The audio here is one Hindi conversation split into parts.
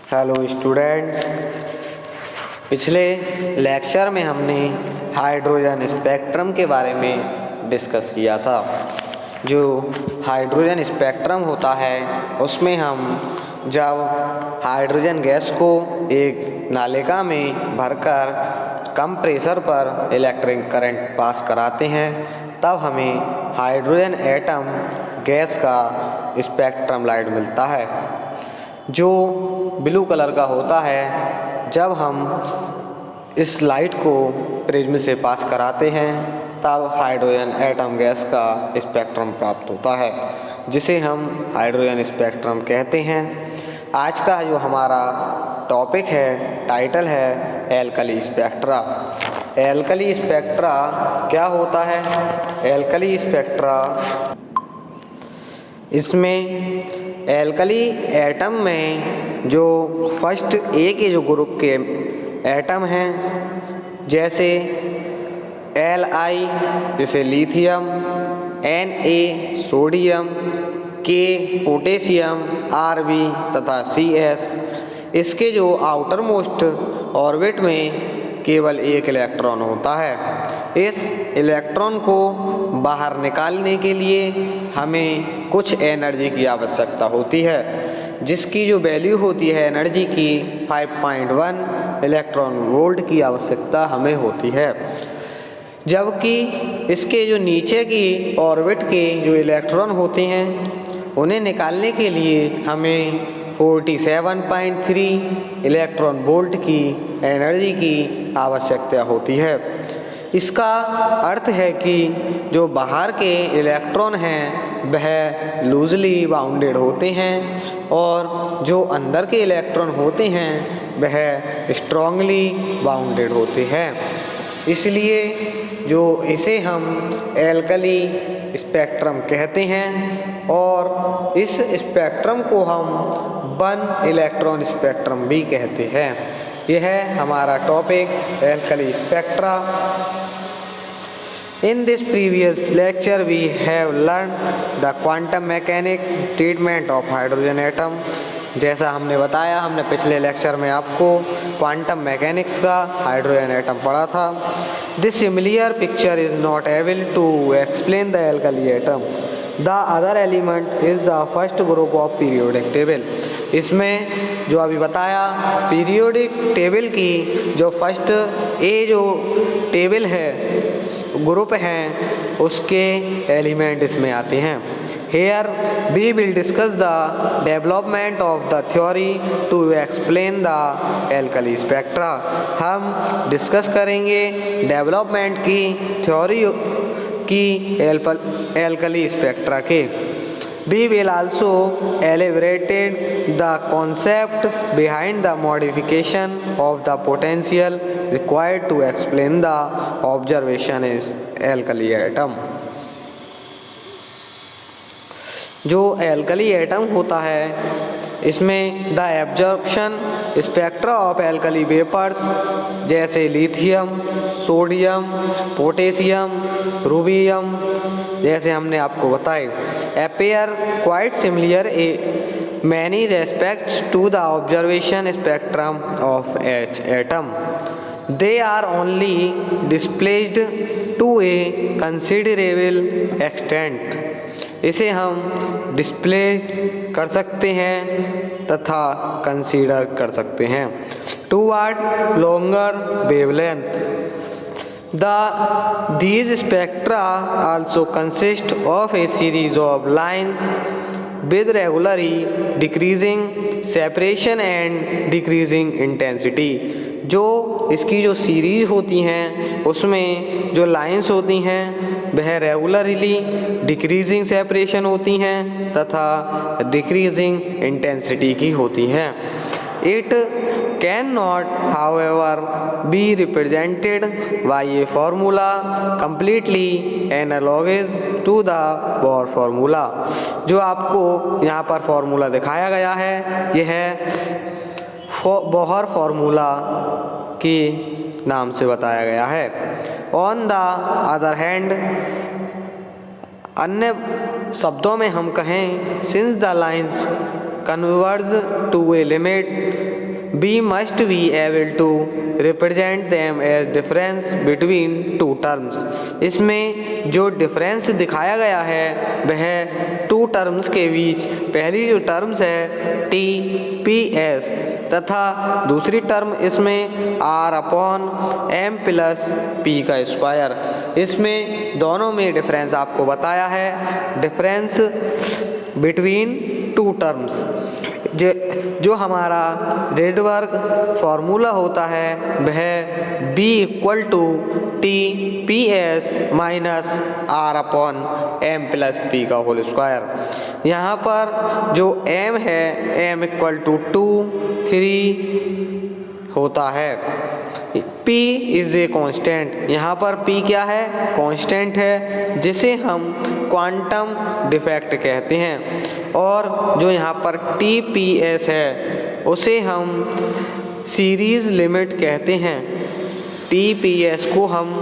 हेलो स्टूडेंट्स, पिछले लेक्चर में हमने हाइड्रोजन स्पेक्ट्रम के बारे में डिस्कस किया था। जो हाइड्रोजन स्पेक्ट्रम होता है उसमें हम जब हाइड्रोजन गैस को एक नालिका में भरकर कम प्रेशर पर इलेक्ट्रिक करंट पास कराते हैं तब हमें हाइड्रोजन एटम गैस का स्पेक्ट्रम लाइट मिलता है, जो ब्लू कलर का होता है। जब हम इस लाइट को प्रिज्म से पास कराते हैं तब हाइड्रोजन एटम गैस का स्पेक्ट्रम प्राप्त होता है, जिसे हम हाइड्रोजन स्पेक्ट्रम कहते हैं। आज का जो हमारा टॉपिक है, टाइटल है एल्कली स्पेक्ट्रा। एल्कली स्पेक्ट्रा क्या होता है? एल्कली स्पेक्ट्रा, इसमें एल्कली एटम में जो फर्स्ट ए के जो ग्रुप के एटम हैं, जैसे Li जैसे lithium, Na sodium, K potassium, Rb तथा Cs, इसके जो आउटर मोस्ट ऑर्बिट में केवल एक इलेक्ट्रॉन होता है। इस इलेक्ट्रॉन को बाहर निकालने के लिए हमें कुछ एनर्जी की आवश्यकता होती है, जिसकी जो वैल्यू होती है एनर्जी की 5.1 इलेक्ट्रॉन वोल्ट की आवश्यकता हमें होती है। जबकि इसके जो नीचे की ऑर्बिट के जो इलेक्ट्रॉन होते हैं उन्हें निकालने के लिए हमें 47.3 इलेक्ट्रॉन वोल्ट की एनर्जी की आवश्यकता होती है। इसका अर्थ है कि जो बाहर के इलेक्ट्रॉन हैं वह लूजली बाउंडेड होते हैं और जो अंदर के इलेक्ट्रॉन होते हैं वह स्ट्रांगली बाउंडेड होते हैं। इसलिए जो इसे हम एल्कली स्पेक्ट्रम कहते हैं और इस स्पेक्ट्रम को हम वन इलेक्ट्रॉन स्पेक्ट्रम भी कहते हैं। यह है हमारा topic alkali spectra. In this previous lecture we have learned the quantum mechanics treatment of hydrogen atom। जैसा हमने बताया, हमने पिछले लेक्चर में आपको क्वांटम मैकेनिक्स का हाइड्रोजन एटम पढ़ा था। This similar picture is not able to explain the alkali atom. The other element is the first group of periodic table. इसमें जो अभी बताया, पीरियोडिक टेबल की जो फर्स्ट ए जो टेबल है, ग्रुप हैं, उसके एलिमेंट इसमें आते हैं। Here we will discuss the development of the theory to explain the alkali spectra। हम डिस्कस करेंगे डेवलपमेंट की थ्योरी की एल्कली स्पेक्ट्रा के। We will also elaborate the concept behind the modification of the potential required to explain the observation is alkali atom। जो एल्कली एटम होता है इसमें the absorption spectra of alkali vapours जैसे लिथियम, सोडियम, पोटेशियम, रूबियम, जैसे हमने आपको बताए, appear quite similar many respects to the observation spectrum of H atom. They are only displaced to a considerable extent. इसे हम डिस्प्ले कर सकते हैं तथा कंसीडर कर सकते हैं toward longer wavelength. These spectra also consist of a series of lines with regularly decreasing separation and decreasing intensity। जो इसकी जो सीरीज होती हैं उसमें जो लाइंस होती हैं वह रेगुलरली डिक्रीजिंग सेपरेशन होती हैं तथा डिक्रीजिंग इंटेंसिटी की होती हैं। It can not however be represented by a formula completely analogous to the Bohr formula. जो आपको यहाँ पर फार्मूला दिखाया गया है यह है बोहर फार्मूला के नाम से बताया गया है। ऑन द अदर हैंड, अन्य शब्दों में हम कहें, since the lines converge to a limit we must be able to represent them as difference between two terms। इसमें जो डिफरेंस दिखाया गया है वह टू टर्म्स के बीच पहली जो टर्म्स है टी पी एस तथा दूसरी टर्म इसमें R upon M plus P का स्क्वायर। इसमें दोनों में डिफरेंस आपको बताया है, डिफरेंस बिटवीन टू टर्म्स। जो हमारा रेडबर्ग फॉर्मूला होता है वह B equal to T P S minus R upon M plus P का होल स्क्वायर। यहाँ पर जो m है m इक्वल टू 2 3 होता है। P इज ए कांस्टेंट, यहाँ पर P क्या है, कांस्टेंट है जिसे हम क्वांटम डिफेक्ट कहते हैं। और जो यहाँ पर TPS है उसे हम सीरीज़ लिमिट कहते हैं। TPS को हम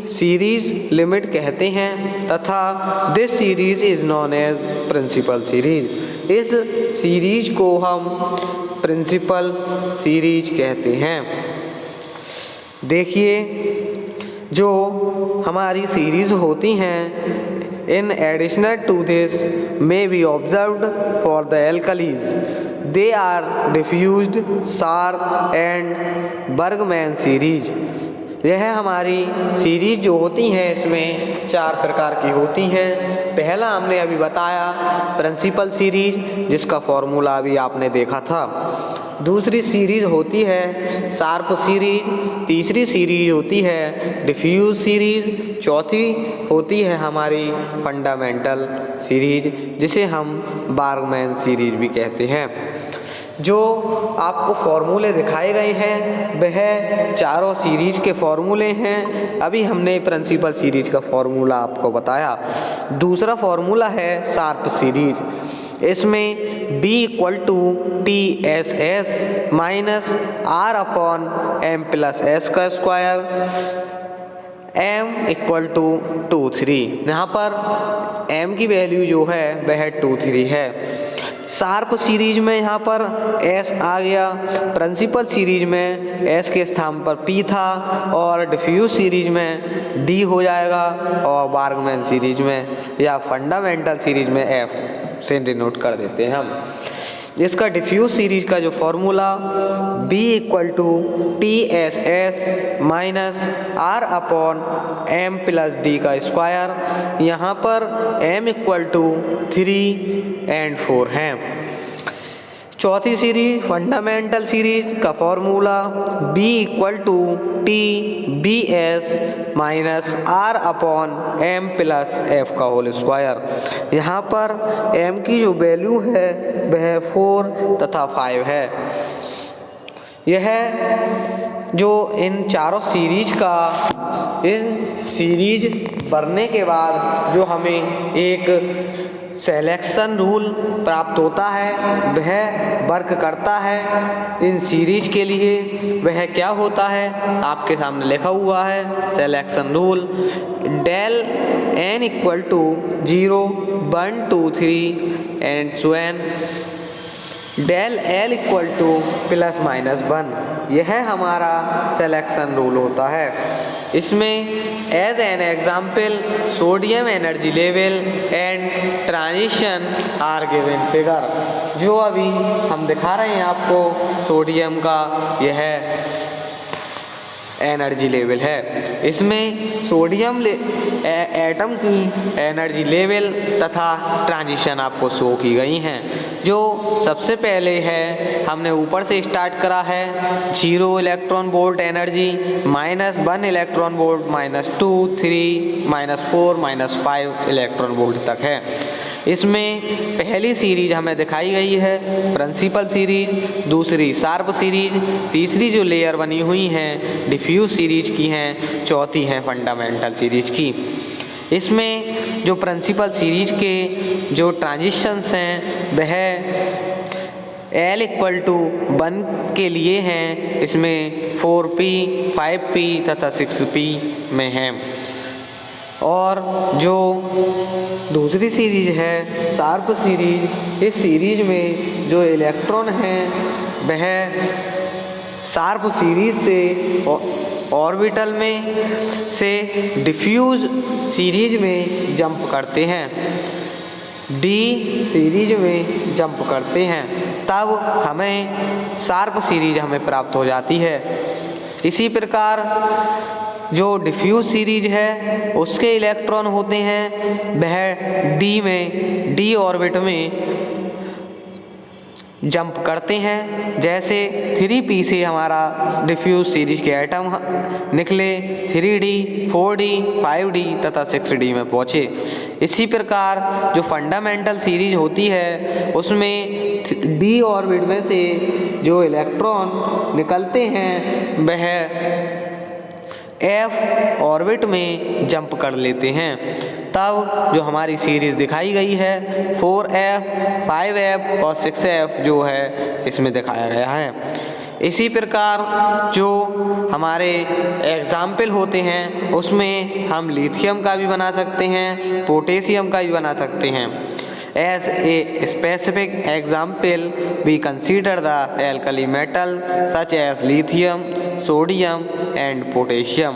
सीरीज़ लिमिट कहते हैं तथा this series is known as principal series. इस सीरीज़ को हम प्रिंसिपल सीरीज कहते हैं। देखिए जो हमारी सीरीज होती हैं in additional to this may be observed for the alkalis, they are diffused, sharp and Bergmann series. यह हमारी सीरीज जो होती हैं इसमें 4 प्रकार की होती हैं। पहला हमने अभी बताया प्रिंसिपल सीरीज जिसका फॉर्मूला अभी आपने देखा था। दूसरी सीरीज होती है शार्प सीरीज, तीसरी सीरीज होती है डिफ्यूज सीरीज, चौथी होती है हमारी फंडामेंटल सीरीज जिसे हम बार्गमैन सीरीज भी कहते हैं। जो आपको फॉर्मूले दिखाए गए हैं वह चारों सीरीज के फॉर्मूले हैं। अभी हमने प्रिंसिपल सीरीज का फॉर्मूला आपको बताया। दूसरा फॉर्मूला है शार्प सीरीज। इसमें B equal to T S S minus R upon M plus S का स्क्वायर, m इक्वल टू 2 3। यहाँ पर m की वैल्यू जो है वह 2 3 है। शार्प सीरीज में यहाँ पर s आ गया, प्रिंसिपल सीरीज में s के स्थान पर p था और डिफ्यूज सीरीज में d हो जाएगा और बार्गमैन सीरीज में या फंडामेंटल सीरीज में f से डिनोट कर देते हैं हम। इसका डिफ्यूज सीरीज का जो formula B equal to T S S minus R upon M plus D का स्क्वायर, यहाँ पर m इक्वल टू 3 and 4 है। चौथी सीरीज फंडामेंटल सीरीज का formula B equal to T B S minus R upon M plus F का होल स्क्वायर। यहाँ पर m की जो वैल्यू है वह 4 तथा 5 है। यह जो इन चारों सीरीज का इन सीरीज बनने के बाद जो हमें एक सिलेक्शन रूल प्राप्त होता है वह वर्क करता है इन सीरीज के लिए। वह क्या होता है आपके सामने लिखा हुआ है selection rule, del n equal to 0 1 2 3 and so on, del l equal to plus minus 1। यह हमारा सिलेक्शन रूल होता है। इसमें as an example sodium energy level and transition are given figure. जो अभी हम दिखा रहे हैं आपको सोडियम का यह एनर्जी लेवल है। इसमें सोडियम एटम की एनर्जी लेवल तथा ट्रांजिशन आपको शो की गई हैं। जो सबसे पहले है हमने ऊपर से स्टार्ट करा है 0 electron volt energy, -1 electron volt, -2 3 -4 -5 electron volt तक है। इसमें पहली सीरीज हमें दिखाई गई है प्रिंसिपल सीरीज, दूसरी शार्प सीरीज, तीसरी जो लेयर बनी हुई हैं डिफ्यूज सीरीज की हैं, चौथी हैं फंडामेंटल सीरीज की। इसमें जो प्रिंसिपल सीरीज के जो ट्रांजिशंस हैं वह L इक्वल टू 1 के लिए हैं। इसमें 4p 5p तथा 6p में हैं। और जो दूसरी सीरीज है शार्प सीरीज, इस सीरीज में जो इलेक्ट्रॉन हैं वह शार्प सीरीज से ऑर्बिटल में से डिफ्यूज सीरीज में जंप करते हैं, डी सीरीज में जंप करते हैं, तब हमें शार्प सीरीज हमें प्राप्त हो जाती है। इसी प्रकार जो डिफ्यूज सीरीज है उसके इलेक्ट्रॉन होते हैं वह डी ऑर्बिट में जंप करते हैं। जैसे 3p से हमारा डिफ्यूज सीरीज के एटम निकले 3d, 4d, 5d तथा 6d में पहुँचे। इसी प्रकार जो फंडामेंटल सीरीज होती है उसमें डी ऑर्बिट में से जो इलेक्ट्रॉन निकलते हैं वह एफ ऑर्बिट में जंप कर लेते हैं, तब जो हमारी सीरीज दिखाई गई है 4f, 5f और 6f जो है इसमें दिखाया गया है। इसी प्रकार जो हमारे एग्जाम्पल होते हैं उसमें हम लिथियम का भी बना सकते हैं, पोटेशियम का भी बना सकते हैं। As a specific example, we consider the alkali metal such as lithium, sodium and potassium,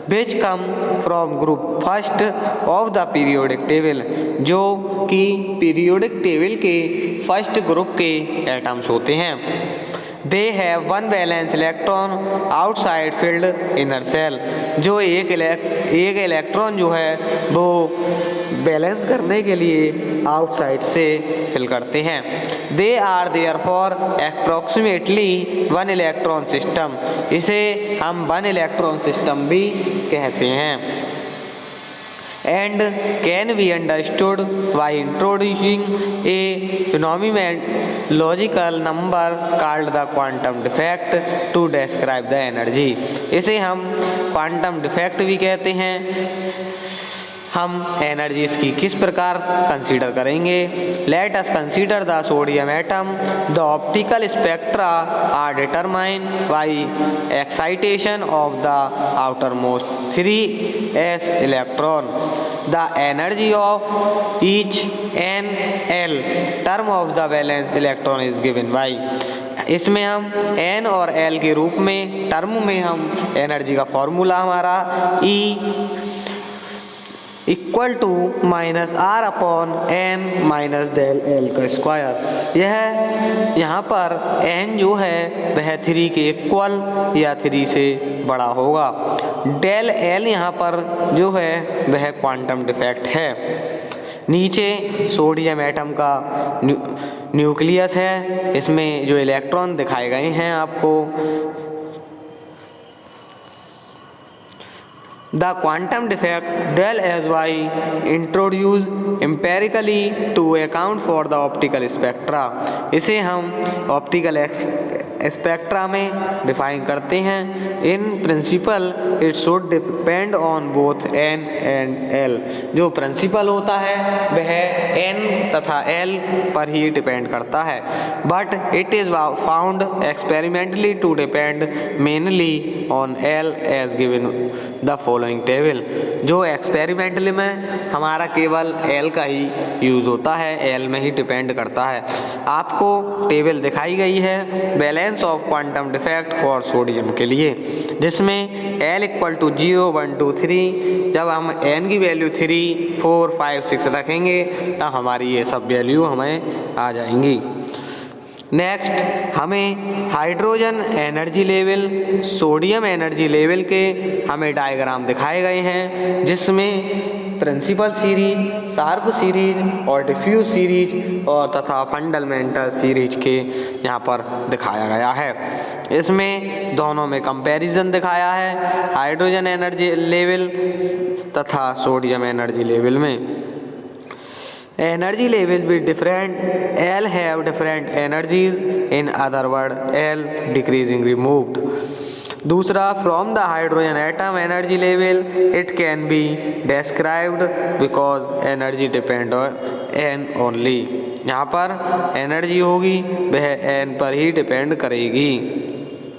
which come from group first of the periodic table, जो कि periodic table के फर्स्ट ग्रुप के एटम्स होते हैं। They have one valence electron outside filled inner shell, जो एक इलेक्ट्रॉन जो है वो बैलेंस करने के लिए आउटसाइड से फिल करते हैं। They are therefore approximately one electron system, इसे हम वन इलेक्ट्रॉन सिस्टम भी कहते हैं। And can be understood by introducing a phenomenological number called the quantum defect to describe the energy, इसे हम क्वांटम डिफेक्ट भी कहते हैं। हम एनर्जीज की किस प्रकार कंसीडर करेंगे? Let us consider the sodium atom. The optical spectra are determined by excitation of the outermost 3s electron. The energy of each N(L) term of the valence electron is given by, इसमें हम N और L के रूप में टर्म में हम एनर्जी का फॉर्मूला हमारा E equal to -R/N minus del L का स्क्वायर। यह यहाँ पर N जो है वह 3 के इक्वल या 3 से बड़ा होगा। डेल L यहाँ पर जो है वह क्वांटम डिफेक्ट है। नीचे सोडियम एटम का न्यूक्लियस है, इसमें जो इलेक्ट्रॉन दिखाए गए हैं आपको। The quantum defect del Sy introduced empirically to account for the optical spectra, इसे हम ऑप्टिकल स्पेक्ट्रा में डिफाइन करते हैं। In principle it should depend on both N and L, जो प्रिंसिपल होता है वह N तथा L पर ही डिपेंड करता है, but it is found experimentally to depend mainly on L as given the following table, जो एक्सपेरिमेंटली में हमारा केवल L का ही यूज़ होता है, L में ही डिपेंड करता है। आपको टेबल दिखाई गई है balance of quantum defect for sodium के लिए, जिसमें L इक्वल टू 0, 1, 2, 3। जब हम N की वैल्यू 3, 4, 5, 6 रखेंगे तब हमारी ये सब वैल्यू हमें आ जाएंगी। नेक्स्ट हमें hydrogen energy level, sodium energy level के हमें डायग्राम दिखाए गए हैं, जिसमें प्रिंसिपल सीरीज, शार्प सीरीज और डिफ्यूज सीरीज और तथा फंडामेंटल सीरीज के यहाँ पर दिखाया गया है। इसमें दोनों में कंपैरिजन दिखाया है, हाइड्रोजन एनर्जी लेवल तथा सोडियम एनर्जी लेवल में। Energy levels be different. L have different energies. In other words, L decreasing removed. दूसरा, from the hydrogen atom energy level, it can be described because energy depend on N only. यहाँ पर एनर्जी होगी वह N पर ही डिपेंड करेगी।